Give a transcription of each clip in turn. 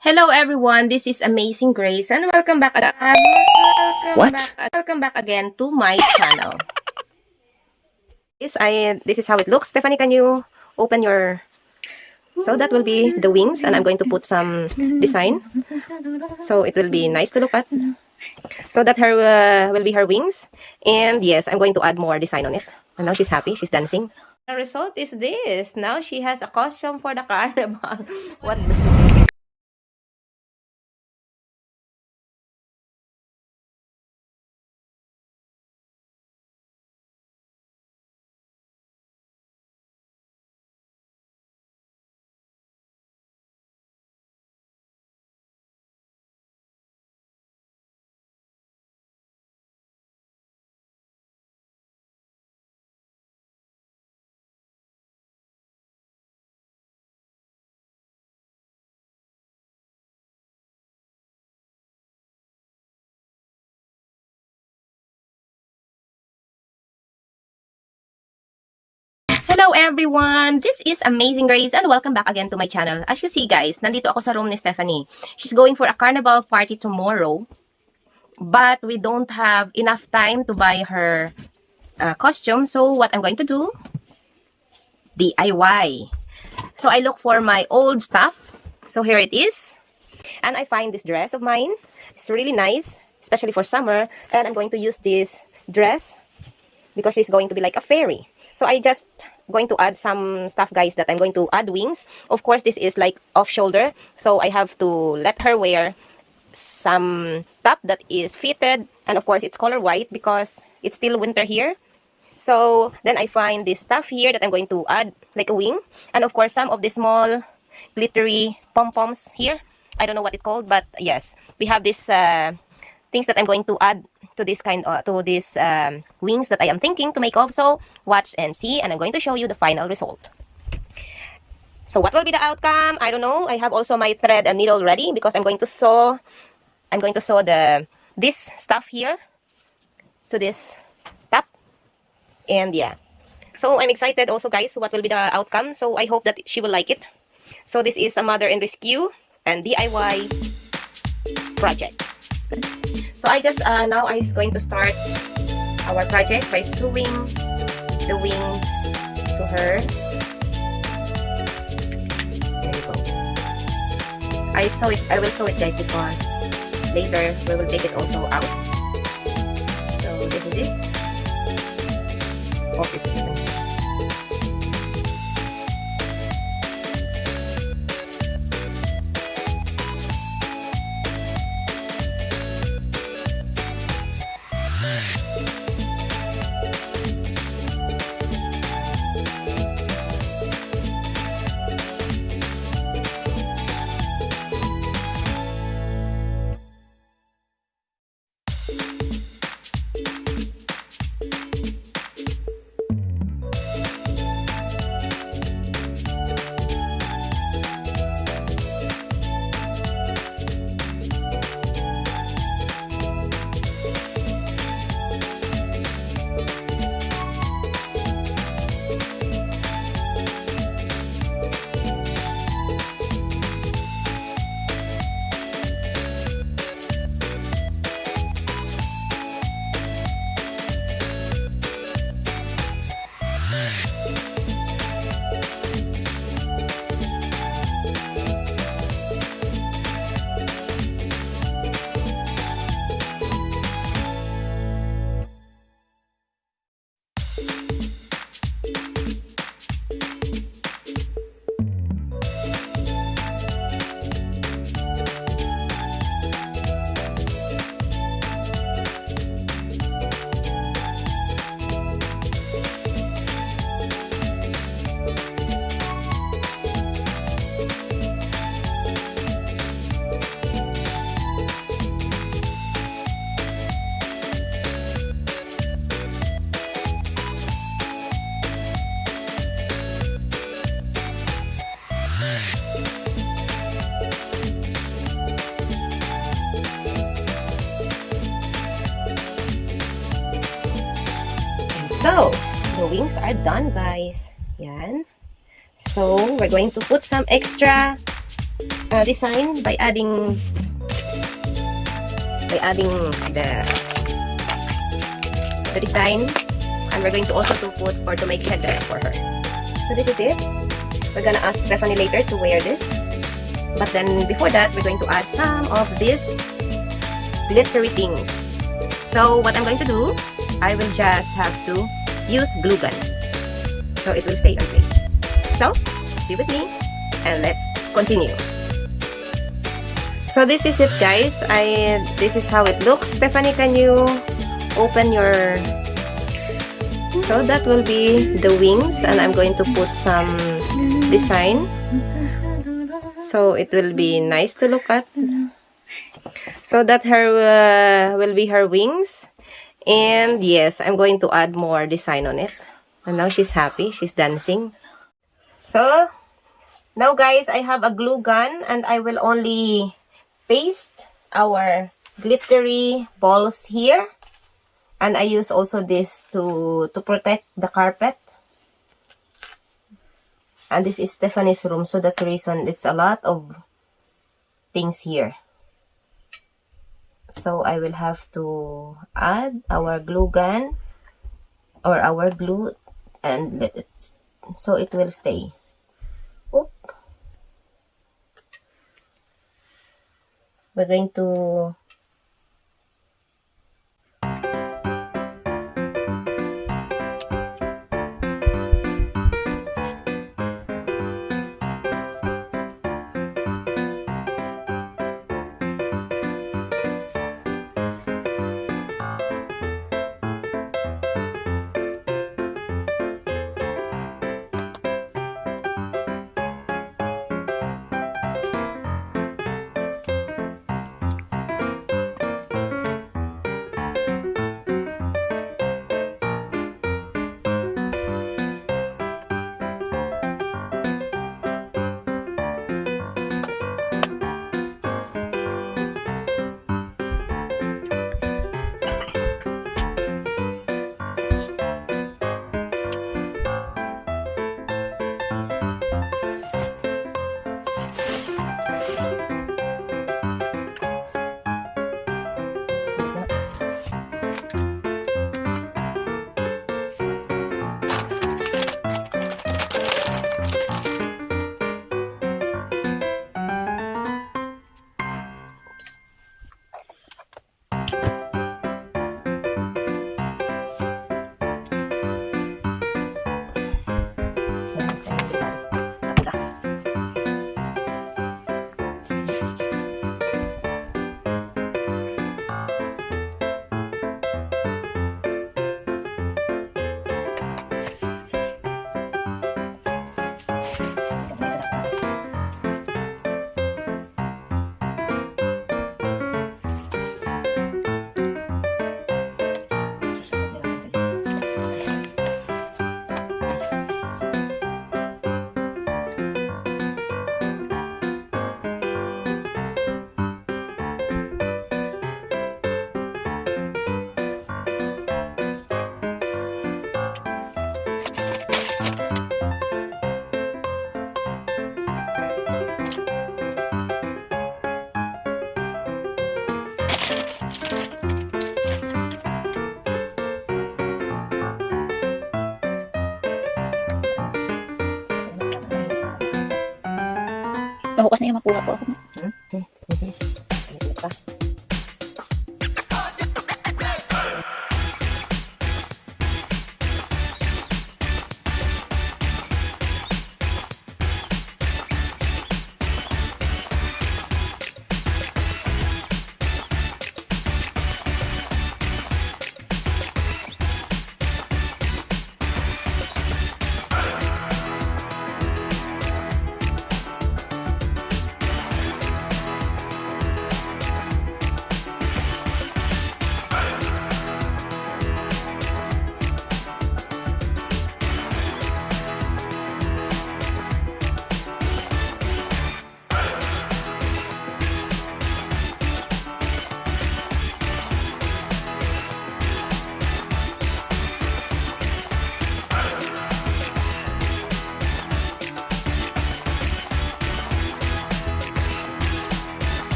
Hello everyone, this is Amazing Grace and welcome back again. Welcome back again to my channel. This is how it looks. Stephanie, can you open your... So that will be the wings, and I'm going to put some design. So it will be nice to look at. So that will be her wings. And yes, I'm going to add more design on it. And now she's happy, she's dancing. The result is this. Now she has a costume for the carnival. What? Hello everyone! This is Amazing Grace and welcome back again to my channel. As you see guys, nandito ako sa room ni Stephanie. She's going for a carnival party tomorrow. But we don't have enough time to buy her costume. So what I'm going to do? DIY. So I look for my old stuff. So here it is. And I find this dress of mine. It's really nice, especially for summer. And I'm going to use this dress because she's going to be like a fairy. So I just going to add some stuff guys, that I'm going to add wings. Of course this is like off shoulder, so I have to let her wear some top that is fitted, and of course it's color white because it's still winter here. So then I find this stuff here that I'm going to add like a wing, and of course some of the small glittery pom-poms here. I don't know what it's called, but yes, we have this things that I'm going to add to this wings that I am thinking to make of. So watch and see, and I'm going to show you the final result. So what will be the outcome? I don't know. I have also my thread and needle ready because I'm going to sew this stuff here to this top. And yeah, so I'm excited also guys what will be the outcome. So I hope that she will like it. So this is a mother in rescue and DIY project. So I just now I'm going to start our project by sewing the wings to her. There you go. I will sew it guys because later we will take it also out. So this is it. Hope it's even. So, the wings are done guys. Yan. So, we're going to put some extra design by adding the design, and we're going to also put or to make headdress for her. So this is it. We're gonna ask Stephanie later to wear this, but then before that we're going to add some of these glittery things. So what I'm going to do, I will just have to use glue gun so it will stay in place. So stay with me and let's continue. So this is it, guys. This is how it looks. Stephanie, can you open your... So that will be the wings, and I'm going to put some design so it will be nice to look at. So that her will be her wings, and yes, I'm going to add more design on it. And now she's happy, she's dancing. So now, guys, I have a glue gun, and I will only paste our glittery balls here, and I use also this to protect the carpet. And this is Stephanie's room, so that's the reason it's a lot of things here. So I will have to add our glue gun or our glue and let it, so it will stay. Oop. We're going to Nahukas na yung makuha ko.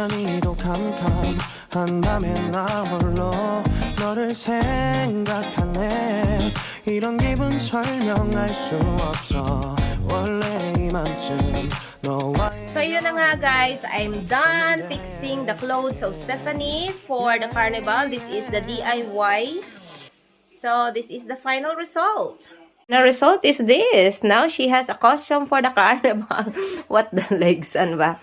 유난히도 캄캄한 밤에 나 홀로 너를 생각하네. 이런 기분 설명할 수 없어. 원래 이맘쯤 너와의 So yun na nga guys, I'm done fixing the clothes of Stephanie for the carnival. This is the DIY. So this is the final result. The result is this. Now she has a costume for the carnival. What the legs and back.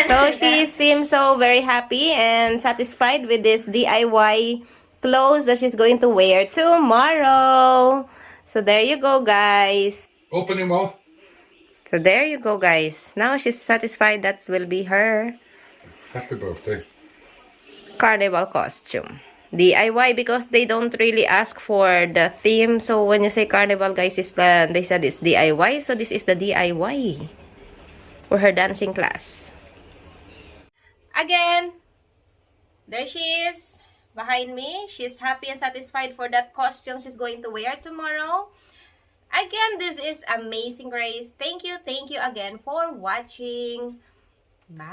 So she seems so very happy and satisfied with this DIY clothes that she's going to wear tomorrow. So there you go guys. Open your mouth. So there you go guys. Now she's satisfied. That will be her Happy birthday. carnival costume. DIY because they don't really ask for the theme. So when you say carnival guys, they said it's DIY. So this is the DIY for her dancing class. Again, there she is behind me. She's happy and satisfied for that costume she's going to wear tomorrow. Again, this is amazing, Grace. Thank you again for watching. Bye.